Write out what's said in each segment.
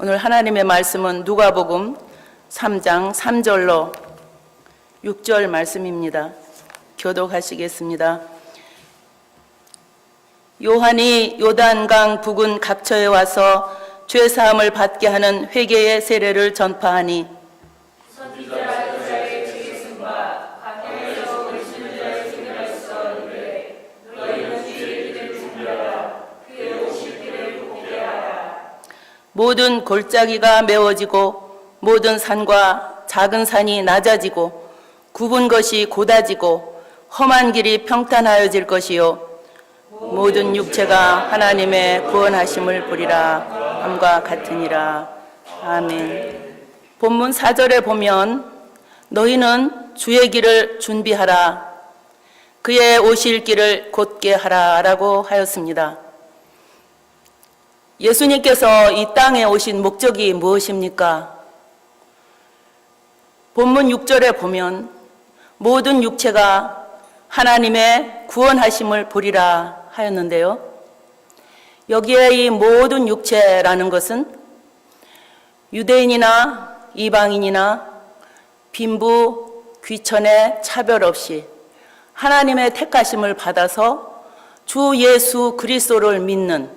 오늘 하나님의 말씀은 누가복음 3장 3절로 6절 말씀입니다. 교독하시겠습니다. 요한이 요단강 부근 각처에 와서 죄사함을 받게 하는 회개의 세례를 전파하니 선지자 이사야의 주의승과 광야에서 오시는 자의 생각을 썼는데 너희는 주의 길을 준비하라. 그의 오실 길을 곱게 하라. 모든 골짜기가 메워지고 모든 산과 작은 산이 낮아지고 굽은 것이 곧아지고 험한 길이 평탄하여질 것이요 모든 육체가 하나님의 구원하심을 보리라 함과 같으니라. 아멘. 본문 4절에 보면 너희는 주의 길을 준비하라. 그의 오실 길을 곧게 하라 라고 하였습니다. 예수님께서 이 땅에 오신 목적이 무엇입니까? 본문 6절에 보면 모든 육체가 하나님의 구원하심을 보리라 하였는데요. 여기에 이 모든 육체라는 것은 유대인이나 이방인이나 빈부, 귀천의 차별 없이 하나님의 택하심을 받아서 주 예수 그리스도를 믿는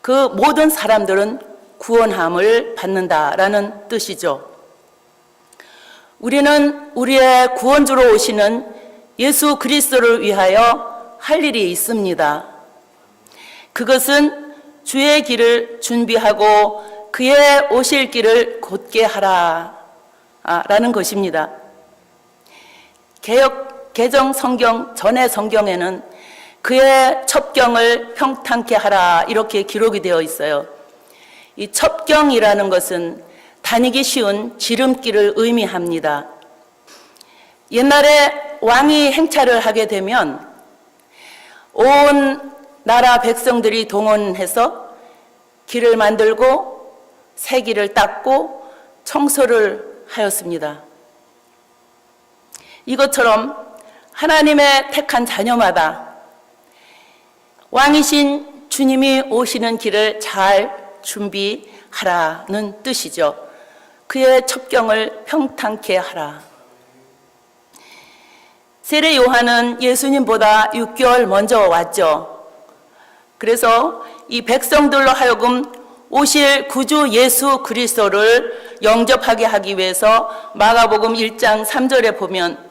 그 모든 사람들은 구원함을 받는다라는 뜻이죠. 우리는 우리의 구원주로 오시는 예수 그리스도를 위하여 할 일이 있습니다. 그것은 주의 길을 준비하고 그의 오실 길을 곧게 하라 라는 것입니다. 개정 성경 전의 성경에는 그의 첩경을 평탄케 하라 이렇게 기록이 되어 있어요. 이 첩경이라는 것은 다니기 쉬운 지름길을 의미합니다. 옛날에 왕이 행차를 하게 되면 온 나라 백성들이 동원해서 길을 만들고 새 길을 닦고 청소를 하였습니다. 이것처럼 하나님의 택한 자녀마다 왕이신 주님이 오시는 길을 잘 준비하라는 뜻이죠. 그의 첩경을 평탄케 하라. 세례 요한은 예수님보다 6개월 먼저 왔죠. 그래서 이 백성들로 하여금 오실 구주 예수 그리스도를 영접하게 하기 위해서 마가복음 1장 3절에 보면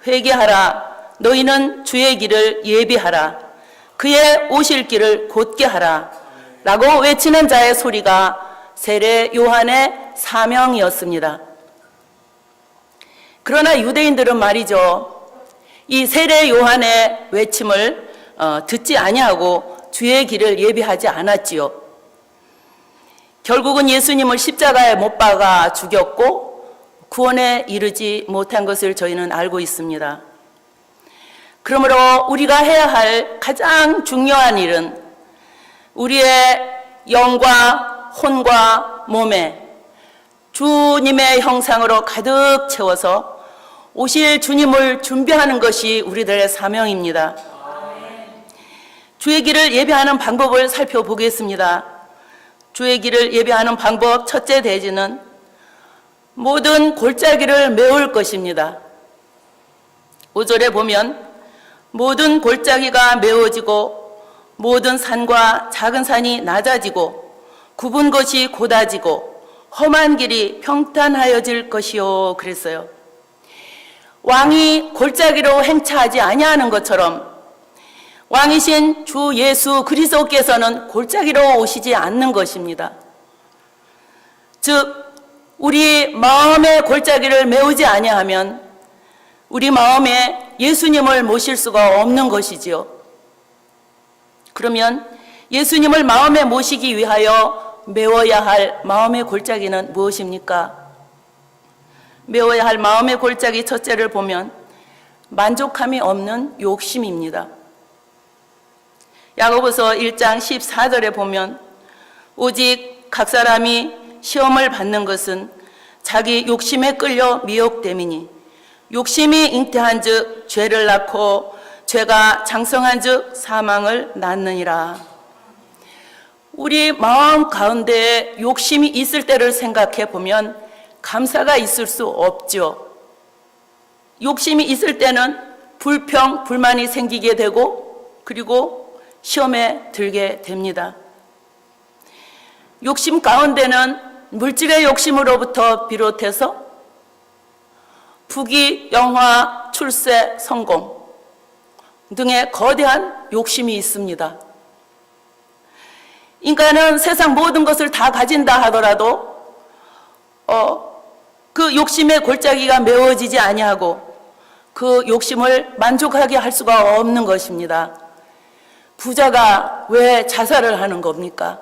회개하라. 너희는 주의 길을 예비하라. 그의 오실 길을 곧게 하라 라고 외치는 자의 소리가 세례 요한의 사명이었습니다. 그러나 유대인들은 말이죠, 이 세례 요한의 외침을 듣지 아니하고 주의 길을 예비하지 않았지요. 결국은 예수님을 십자가에 못 박아 죽였고 구원에 이르지 못한 것을 저희는 알고 있습니다. 그러므로 우리가 해야 할 가장 중요한 일은 우리의 영과 혼과 몸에 주님의 형상으로 가득 채워서 오실 주님을 준비하는 것이 우리들의 사명입니다. 주의 길을 예배하는 방법을 살펴보겠습니다. 주의 길을 예배하는 방법 첫째 대지는 모든 골짜기를 메울 것입니다. 5절에 보면 모든 골짜기가 메워지고 모든 산과 작은 산이 낮아지고 굽은 것이 곧아지고 험한 길이 평탄하여질 것이요 그랬어요. 왕이 골짜기로 행차하지 아니하는 것처럼 왕이신 주 예수 그리스도께서는 골짜기로 오시지 않는 것입니다. 즉 우리 마음의 골짜기를 메우지 아니하면 우리 마음에 예수님을 모실 수가 없는 것이지요. 그러면 예수님을 마음에 모시기 위하여 메워야 할 마음의 골짜기는 무엇입니까? 메워야 할 마음의 골짜기 첫째를 보면 만족함이 없는 욕심입니다. 야고보서 1장 14절에 보면 오직 각 사람이 시험을 받는 것은 자기 욕심에 끌려 미혹됨이니 욕심이 잉태한 즉 죄를 낳고 죄가 장성한 즉 사망을 낳느니라. 우리 마음 가운데 욕심이 있을 때를 생각해 보면 감사가 있을 수 없죠. 욕심이 있을 때는 불평, 불만이 생기게 되고 그리고 시험에 들게 됩니다. 욕심 가운데는 물질의 욕심으로부터 비롯해서 부귀, 영화, 출세, 성공 등의 거대한 욕심이 있습니다. 인간은 세상 모든 것을 다 가진다 하더라도 그 욕심의 골짜기가 메워지지 아니하고 그 욕심을 만족하게 할 수가 없는 것입니다. 부자가 왜 자살을 하는 겁니까?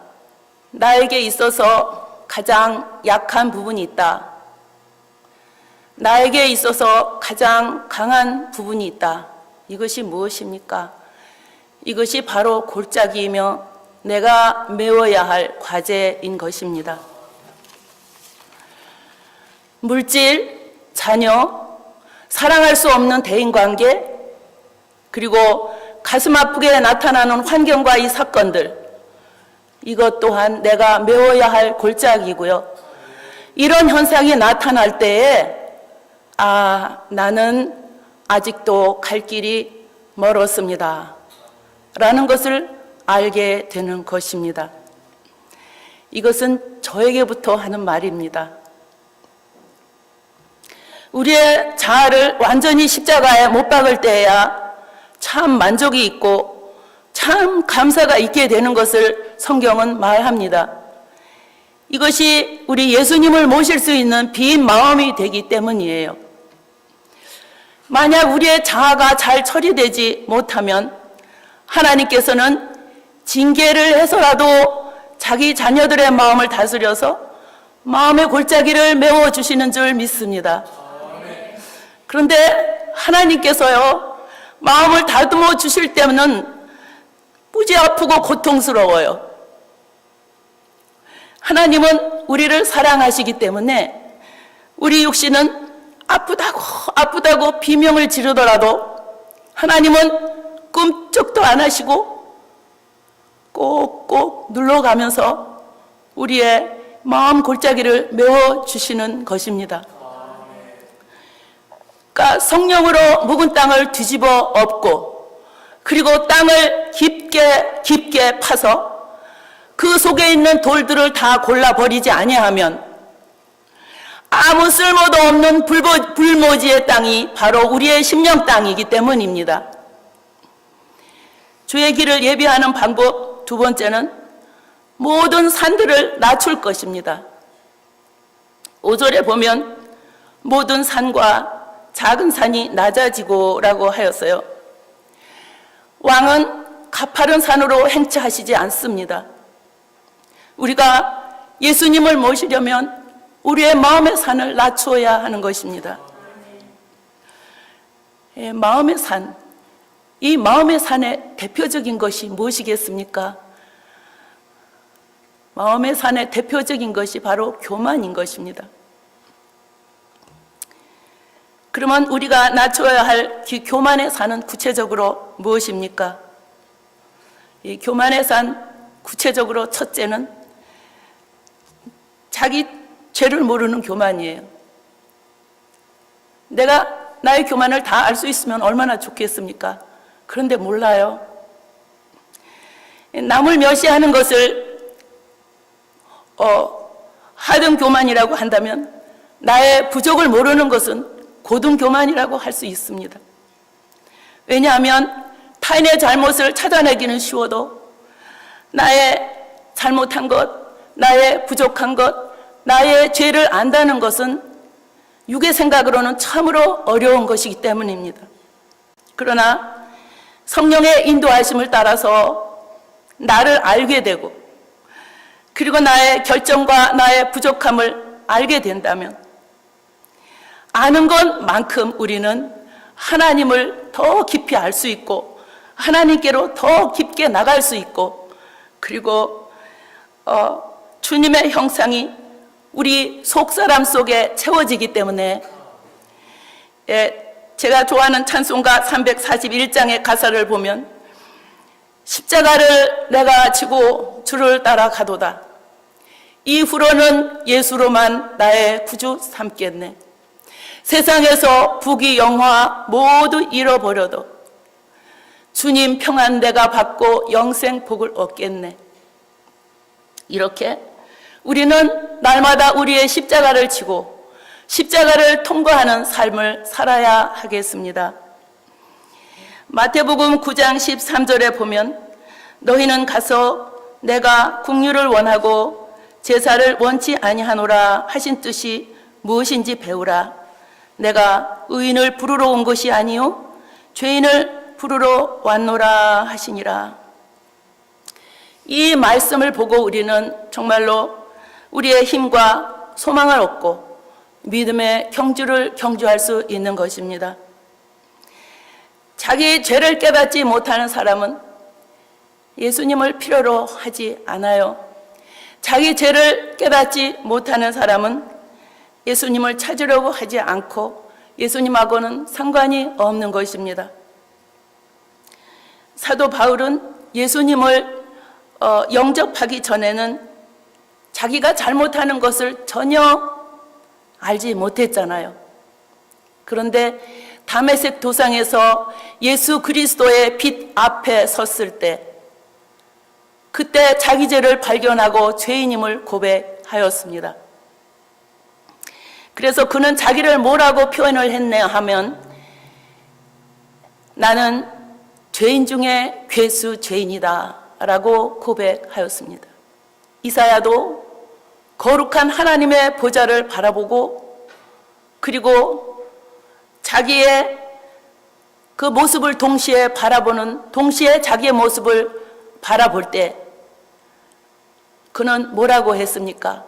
나에게 있어서 가장 약한 부분이 있다. 나에게 있어서 가장 강한 부분이 있다. 이것이 무엇입니까? 이것이 바로 골짜기이며 내가 메워야 할 과제인 것입니다. 물질, 자녀, 사랑할 수 없는 대인관계, 그리고 가슴 아프게 나타나는 환경과의 사건들, 이것 또한 내가 메워야 할 골짜기고요. 이런 현상이 나타날 때에 나는 아직도 갈 길이 멀었습니다 라는 것을 알게 되는 것입니다. 이것은 저에게부터 하는 말입니다. 우리의 자아를 완전히 십자가에 못 박을 때에야 참 만족이 있고 참 감사가 있게 되는 것을 성경은 말합니다. 이것이 우리 예수님을 모실 수 있는 빈 마음이 되기 때문이에요. 만약 우리의 자아가 잘 처리되지 못하면 하나님께서는 징계를 해서라도 자기 자녀들의 마음을 다스려서 마음의 골짜기를 메워주시는 줄 믿습니다. 그런데 하나님께서요, 마음을 다듬어 주실 때는 무지 아프고 고통스러워요. 하나님은 우리를 사랑하시기 때문에 우리 육신은 아프다고 비명을 지르더라도 하나님은 꿈쩍도 안 하시고 꼭꼭 눌러가면서 우리의 마음 골짜기를 메워주시는 것입니다. 그러니까 성령으로 묵은 땅을 뒤집어 엎고 그리고 땅을 깊게 파서 그 속에 있는 돌들을 다 골라버리지 아니하면 아무 쓸모도 없는 불모지의 땅이 바로 우리의 심령 땅이기 때문입니다. 주의 길을 예비하는 방법 두 번째는 모든 산들을 낮출 것입니다. 5절에 보면 모든 산과 작은 산이 낮아지고라고 하였어요. 왕은 가파른 산으로 행차하시지 않습니다. 우리가 예수님을 모시려면 우리의 마음의 산을 낮추어야 하는 것입니다. 마음의 산, 이 마음의 산의 대표적인 것이 무엇이겠습니까? 마음의 산의 대표적인 것이 바로 교만인 것입니다. 그러면 우리가 낮춰야 할 교만의 산은 구체적으로 무엇입니까? 이 교만의 산 구체적으로 첫째는 자기 죄를 모르는 교만이에요. 내가 나의 교만을 다 알 수 있으면 얼마나 좋겠습니까? 그런데 몰라요. 남을 멸시하는 것을 하등 교만이라고 한다면 나의 부족을 모르는 것은 고등 교만이라고 할 수 있습니다. 왜냐하면 타인의 잘못을 찾아내기는 쉬워도 나의 잘못한 것, 나의 부족한 것, 나의 죄를 안다는 것은 육의 생각으로는 참으로 어려운 것이기 때문입니다. 그러나 성령의 인도하심을 따라서 나를 알게 되고 그리고 나의 결정과 나의 부족함을 알게 된다면 아는 것만큼 우리는 하나님을 더 깊이 알 수 있고 하나님께로 더 깊게 나갈 수 있고 그리고 주님의 형상이 우리 속사람 속에 채워지기 때문에 제가 좋아하는 찬송가 341장의 가사를 보면 십자가를 내가 지고 주를 따라 가도다. 이후로는 예수로만 나의 구주 삼겠네. 세상에서 부귀 영화 모두 잃어버려도 주님 평안 내가 받고 영생 복을 얻겠네. 이렇게 우리는 날마다 우리의 십자가를 지고 십자가를 통과하는 삶을 살아야 하겠습니다. 마태복음 9장 13절에 보면 너희는 가서 내가 긍휼을 원하고 제사를 원치 아니하노라 하신 뜻이 무엇인지 배우라. 내가 의인을 부르러 온 것이 아니요 죄인을 부르러 왔노라 하시니라. 이 말씀을 보고 우리는 정말로 우리의 힘과 소망을 얻고 믿음의 경주를 경주할 수 있는 것입니다. 자기 죄를 깨닫지 못하는 사람은 예수님을 필요로 하지 않아요. 자기 죄를 깨닫지 못하는 사람은 예수님을 찾으려고 하지 않고 예수님하고는 상관이 없는 것입니다. 사도 바울은 예수님을 영접하기 전에는 자기가 잘못하는 것을 전혀 알지 못했잖아요. 그런데 다메섹 도상에서 예수 그리스도의 빛 앞에 섰을 때 그때 자기 죄를 발견하고 죄인임을 고백하였습니다. 그래서 그는 자기를 뭐라고 표현을 했네 하면 나는 죄인 중에 괴수 죄인이다 라고 고백하였습니다. 이사야도 거룩한 하나님의 보좌를 바라보고 그리고 자기의 그 모습을 동시에 자기의 모습을 바라볼 때 그는 뭐라고 했습니까?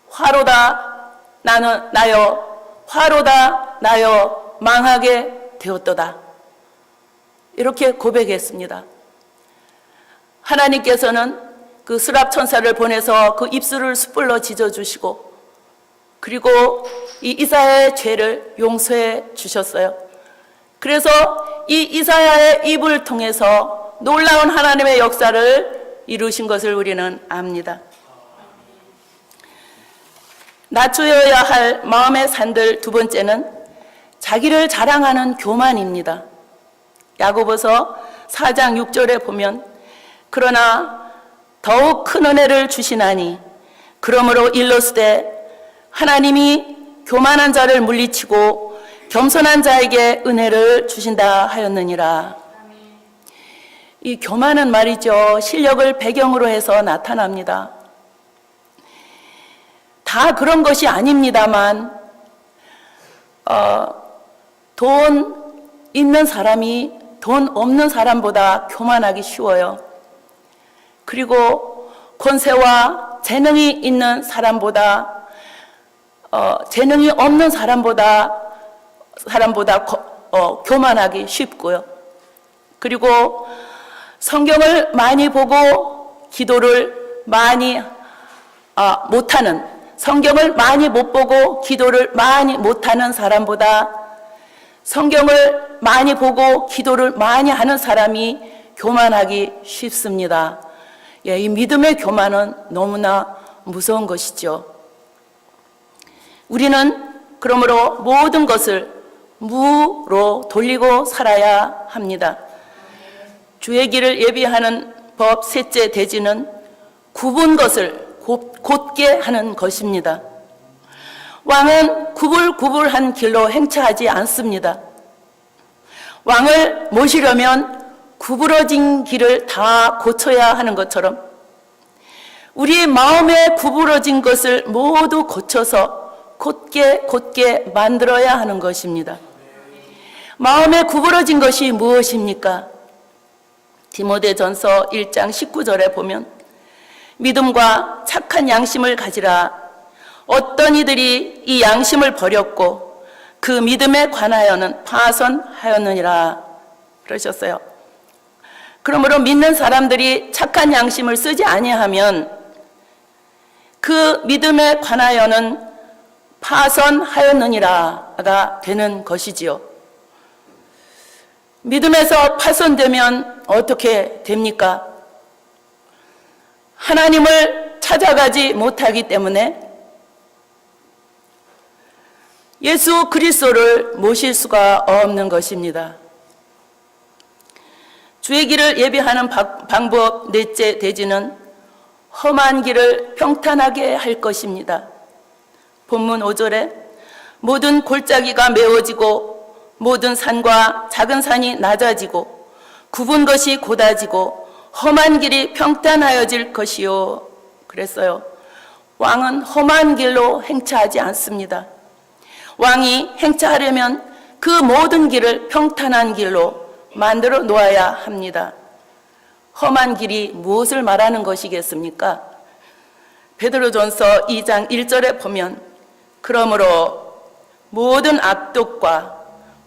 화로다 나여 망하게 되었도다. 이렇게 고백했습니다. 하나님께서는 그 스랍 천사를 보내서 그 입술을 숯불로 지져주시고 그리고 이 이사야의 죄를 용서해 주셨어요. 그래서 이 이사야의 입을 통해서 놀라운 하나님의 역사를 이루신 것을 우리는 압니다. 낮추어야 할 마음의 산들 두 번째는 자기를 자랑하는 교만입니다. 야고보서 4장 6절에 보면 그러나 더욱 큰 은혜를 주시나니 그러므로 일러스되 하나님이 교만한 자를 물리치고 겸손한 자에게 은혜를 주신다 하였느니라. 이 교만은 말이죠, 실력을 배경으로 해서 나타납니다. 다 그런 것이 아닙니다만 돈 있는 사람이 돈 없는 사람보다 교만하기 쉬워요. 그리고 권세와 재능이 있는 사람보다 재능이 없는 사람보다 교만하기 쉽고요. 그리고 성경을 많이 보고 기도를 많이 못하는, 성경을 많이 못 보고 기도를 많이 못하는 사람보다 성경을 많이 보고 기도를 많이 하는 사람이 교만하기 쉽습니다. 예, 이 믿음의 교만은 너무나 무서운 것이죠. 우리는 그러므로 모든 것을 무로 돌리고 살아야 합니다. 주의 길을 예비하는 법 셋째 대지는 굽은 것을 곧게 하는 것입니다. 왕은 구불구불한 길로 행차하지 않습니다. 왕을 모시려면 구부러진 길을 다 고쳐야 하는 것처럼 우리의 마음에 구부러진 것을 모두 고쳐서 곧게 만들어야 하는 것입니다. 마음에 구부러진 것이 무엇입니까? 디모데전서 1장 19절에 보면 믿음과 착한 양심을 가지라. 어떤 이들이 이 양심을 버렸고 그 믿음에 관하여는 파선하였느니라 그러셨어요. 그러므로 믿는 사람들이 착한 양심을 쓰지 아니하면 그 믿음에 관하여는 파선하였느니라가 되는 것이지요. 믿음에서 파손되면 어떻게 됩니까? 하나님을 찾아가지 못하기 때문에 예수 그리스도를 모실 수가 없는 것입니다. 주의 길을 예비하는 방법 넷째 대지는 험한 길을 평탄하게 할 것입니다. 본문 5절에 모든 골짜기가 메워지고 모든 산과 작은 산이 낮아지고 굽은 것이 곧아지고 험한 길이 평탄하여질 것이요. 그랬어요. 왕은 험한 길로 행차하지 않습니다. 왕이 행차하려면 그 모든 길을 평탄한 길로 만들어 놓아야 합니다. 험한 길이 무엇을 말하는 것이겠습니까? 베드로전서 2장 1절에 보면 그러므로 모든 악독과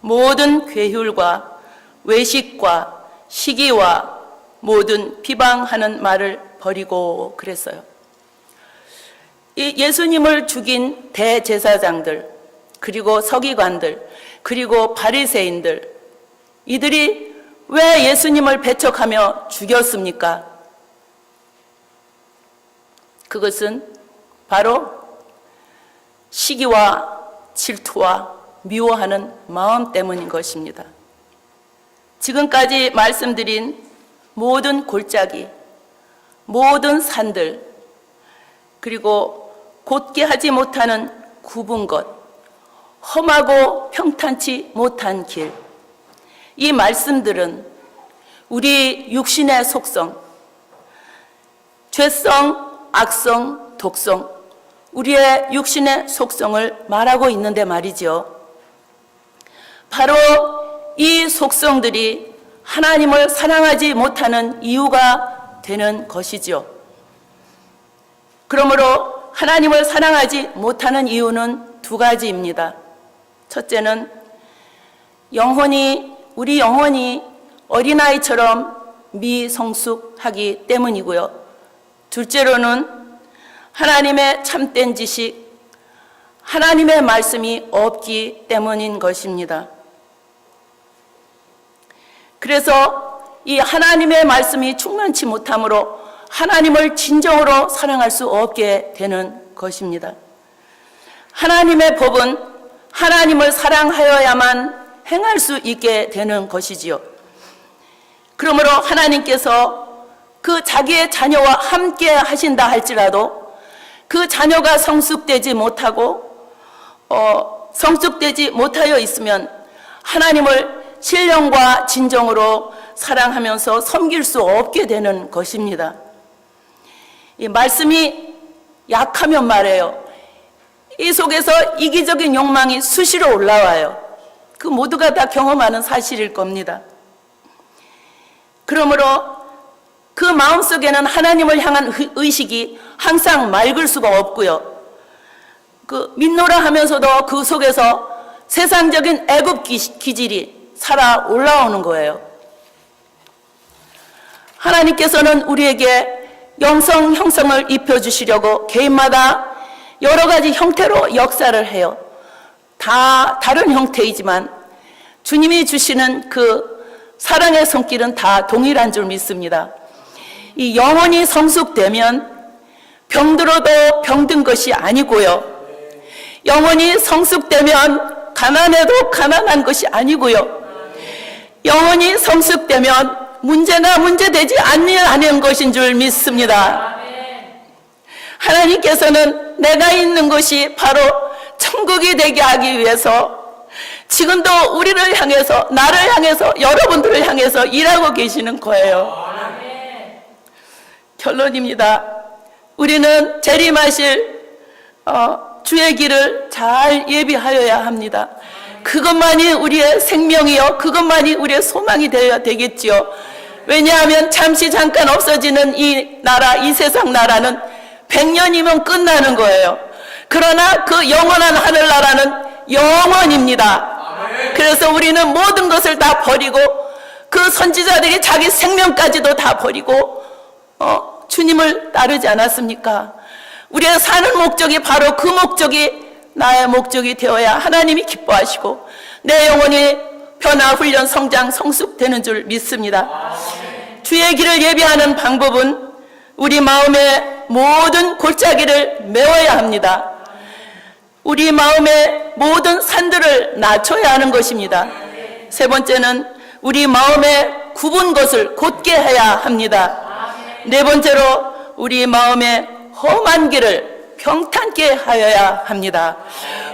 모든 괴휼과 외식과 시기와 모든 비방하는 말을 버리고 그랬어요. 이 예수님을 죽인 대제사장들, 그리고 서기관들, 그리고 바리새인들, 이들이 왜 예수님을 배척하며 죽였습니까? 그것은 바로 시기와 질투와 미워하는 마음 때문인 것입니다. 지금까지 말씀드린 모든 골짜기, 모든 산들, 그리고 곧게 하지 못하는 굽은 것, 험하고 평탄치 못한 길, 이 말씀들은 우리 육신의 속성, 죄성, 악성, 독성, 우리의 육신의 속성을 말하고 있는데 말이죠. 바로 이 속성들이 하나님을 사랑하지 못하는 이유가 되는 것이죠. 그러므로 하나님을 사랑하지 못하는 이유는 두 가지입니다. 첫째는 우리 영혼이 어린아이처럼 미성숙하기 때문이고요. 둘째로는 하나님의 참된 지식, 하나님의 말씀이 없기 때문인 것입니다. 그래서 이 하나님의 말씀이 충만치 못함으로 하나님을 진정으로 사랑할 수 없게 되는 것입니다. 하나님의 법은 하나님을 사랑하여야만 행할 수 있게 되는 것이지요. 그러므로 하나님께서 그 자기의 자녀와 함께 하신다 할지라도 그 자녀가 성숙되지 못하고 성숙되지 못하여 있으면 하나님을 신령과 진정으로 사랑하면서 섬길 수 없게 되는 것입니다. 이 말씀이 약하면 말해요. 이 속에서 이기적인 욕망이 수시로 올라와요. 그 모두가 다 경험하는 사실일 겁니다. 그러므로 그 마음속에는 하나님을 향한 의식이 항상 맑을 수가 없고요. 그 믿노라 하면서도 그 속에서 세상적인 애국 기질이 살아 올라오는 거예요. 하나님께서는 우리에게 영성 형성을 입혀주시려고 개인마다 여러 가지 형태로 역사를 해요. 다 다른 형태이지만 주님이 주시는 그 사랑의 손길은 다 동일한 줄 믿습니다. 이 영혼이 성숙되면 병들어도 병든 것이 아니고요. 영혼이 성숙되면 가난해도 가난한 것이 아니고요. 영혼이 성숙되면 문제가 문제되지 않는 것인 줄 믿습니다. 하나님께서는 내가 있는 것이 바로 천국이 되게 하기 위해서 지금도 우리를 향해서, 나를 향해서, 여러분들을 향해서 일하고 계시는 거예요. 결론입니다. 우리는 재림하실 주의 길을 잘 예비하여야 합니다. 그것만이 우리의 생명이요, 그것만이 우리의 소망이 되어야 되겠지요. 왜냐하면 잠시 잠깐 없어지는 이 나라, 이 세상 나라는 100년이면 끝나는 거예요. 그러나 그 영원한 하늘나라는 영원입니다. 그래서 우리는 모든 것을 다 버리고, 그 선지자들이 자기 생명까지도 다 버리고 주님을 따르지 않았습니까? 우리가 사는 목적이 바로 그 목적이 나의 목적이 되어야 하나님이 기뻐하시고 내 영혼이 변화, 훈련, 성장, 성숙되는 줄 믿습니다. 주의 길을 예비하는 방법은 우리 마음의 모든 골짜기를 메워야 합니다. 우리 마음의 모든 산들을 낮춰야 하는 것입니다. 세 번째는 우리 마음의 굽은 것을 곧게 해야 합니다. 네 번째로 우리 마음의 험한 길을 평탄케 하여야 합니다.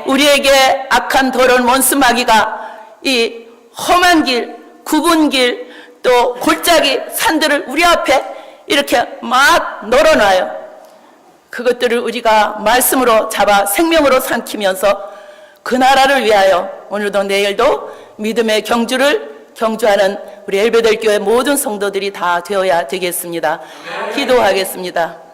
우리에게 악한 더러운 원수마귀가 이 험한 길, 굽은 길, 또 골짜기, 산들을 우리 앞에 이렇게 막 널어놔요. 그것들을 우리가 말씀으로 잡아 생명으로 삼키면서 그 나라를 위하여 오늘도 내일도 믿음의 경주를 경주하는 우리 엘베델 교회 모든 성도들이 다 되어야 되겠습니다. 기도하겠습니다.